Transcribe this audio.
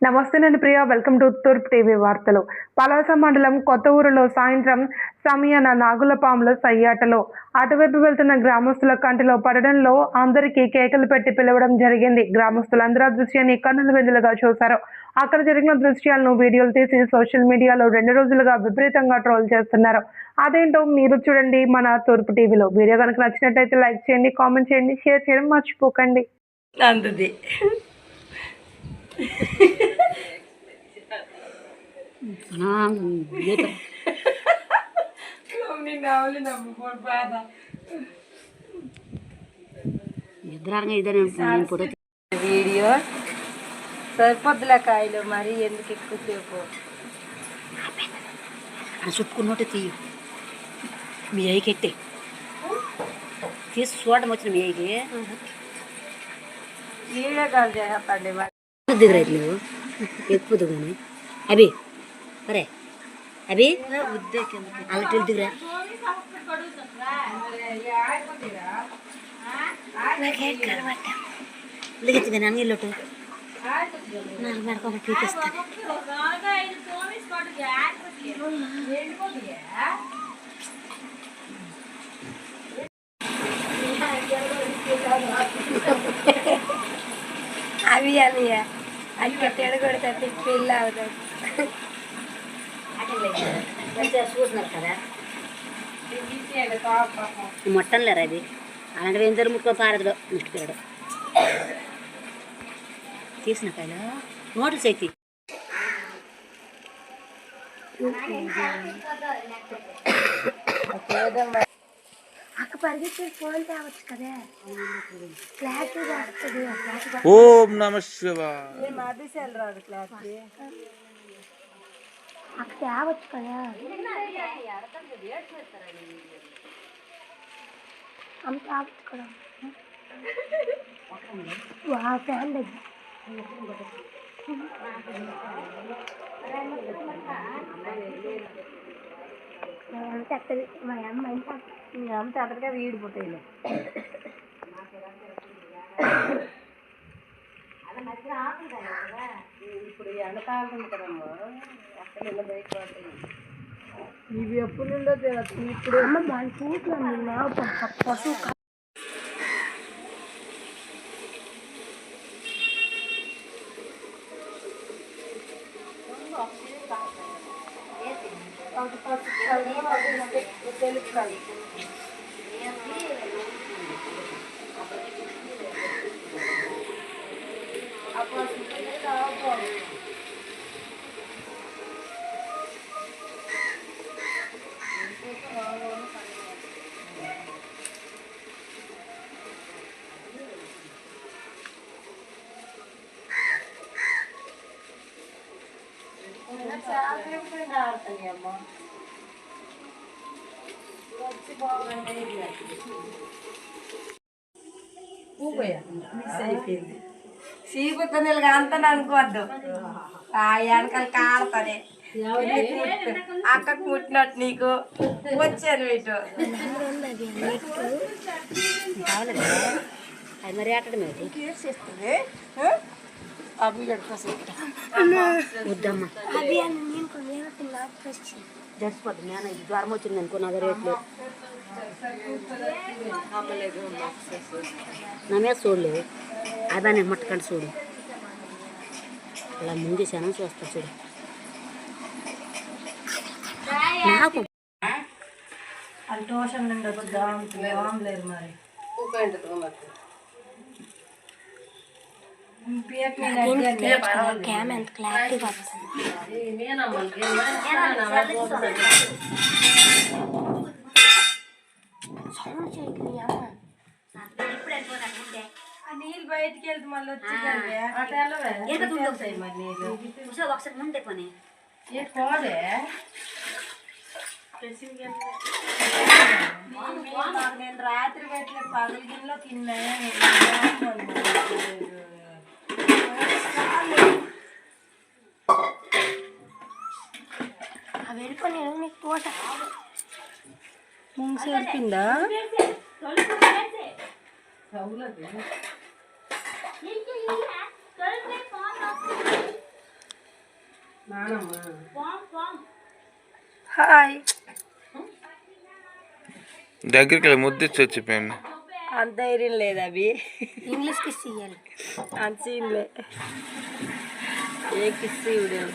నమస్తే, నేను Priya. Welcome to తూర్పు టీవీ వార్తలు. పలాస మండలం కొత్త ఊరులో సాయంత్రం సమయాన నాగుల పాముల సయ్యాటలో అటువైపు వెళ్తున్న గ్రామస్తుల కంటిలో పడడంలో అందరికీ కేకలు పెట్టి పిలవడం జరిగింది. గ్రామస్తులందరూ ఆ దృశ్యాన్ని కన్నుల విందులుగా చూశారు. అక్కడ జరిగిన దృశ్యాలను వీడియోలు తీసి సోషల్ మీడియాలో 2 రోజులుగా విపరీతంగా ట్రోల్ చేస్తున్నారు. అదేంటో మీరు చూడండి మన తూర్పు టీవీలో. వీడియో కనుక నచ్చినట్టయితే లైక్ చేయండి, కామెంట్ చేయండి, షేర్ చేయడం మర్చిపోకండి. అందుది వీడియో సరిపోద్దులే కాయలు మరి ఎందుకు ఎక్కువసేపు చుట్టుకున్నట్టు తీయు మీ అయ్యకి ఎత్తే తీసి చూడడం వచ్చిన మీ అయ్యకి వీడియో కాల్ చేస్తాండి దిగరైతే నువ్వు ఎక్కువ కానీ అభి మరే అభి అలా దిగురా లిగించి కానీ అంగిల్లోటు నాకు మెడకొక చూపిస్తాను. అవి అని అక్కడ తెడగొడితే పెళ్ళి అవుతుంది. చూస్తున్నారు కదా మొట్టం లేరు అది అలాంటివి ఏం జరు ముట్టుకో పారదులో ముష్టి పిల్లడు తీసిన కాయలు నోట్లు చేతి అక్క పరిగెత్తి ఫోన్ తేవచ్చు కదా. ఓం నమ శివాయ. రాదు క్లాస్ అక్క తేవచ్చు కదా. అమ్మ తేవచ్చు కదా. ఫ్యాన్ దగ్గర మా అమ్మ అమ్మ తగ్గగా వీడిపోతాయి. ఇప్పుడు ఎండకాలం ఉంది కదమ్మా, అసలు ఇలా బయటపడుతుంది. ఇవి ఎప్పుడు నుండో ఇప్పుడు అమ్మ దాని చూస్తున్నాను పశువు తెలుస్తుంది. అమ్మా సీపుతనిలుగా అంతా అనుకోవద్దు. ఆ వెనకాల కాడతానే అక్కకు పుట్టినట్టు నీకు వచ్చాను ఇటు మరి ఆటమే తీర్చేస్తుంది. అవి వద్దమ్మా చచ్చిపోద్ది. నేను జ్వరం వచ్చింది అనుకో నా రేట్లు నా మీద చూడలేదు. అదే నేను మట్టకండి చూడు అలా ముందు శనం చూస్తా చూడు. నాకు అది ట్యూషన్ నుండి వచ్చి లేదు మరి క్యామ్ ఎంత క్లారిటీగా నీళ్ళు బయటికి వెళ్తే మళ్ళీ వచ్చి మరి నీళ్ళు ఒకసారి ముందే పని పోదే నేను రాత్రి పెట్టలే పగల గిన్నెలో తిన్నా. అవి వెళ్ళిపోయి నీకు తోట ముందు సరిపిందా హాయ్. దగ్గరికి వెళ్ళి ముద్దిచ్చి వచ్చిపోయాను. అంత ధైర్యం లేదు అవి. ఇంగ్లీష్ కిస్ ఇవ్వాలి. అంత సీన్లే. ఏ కిస్ ఇవ్వలేదు.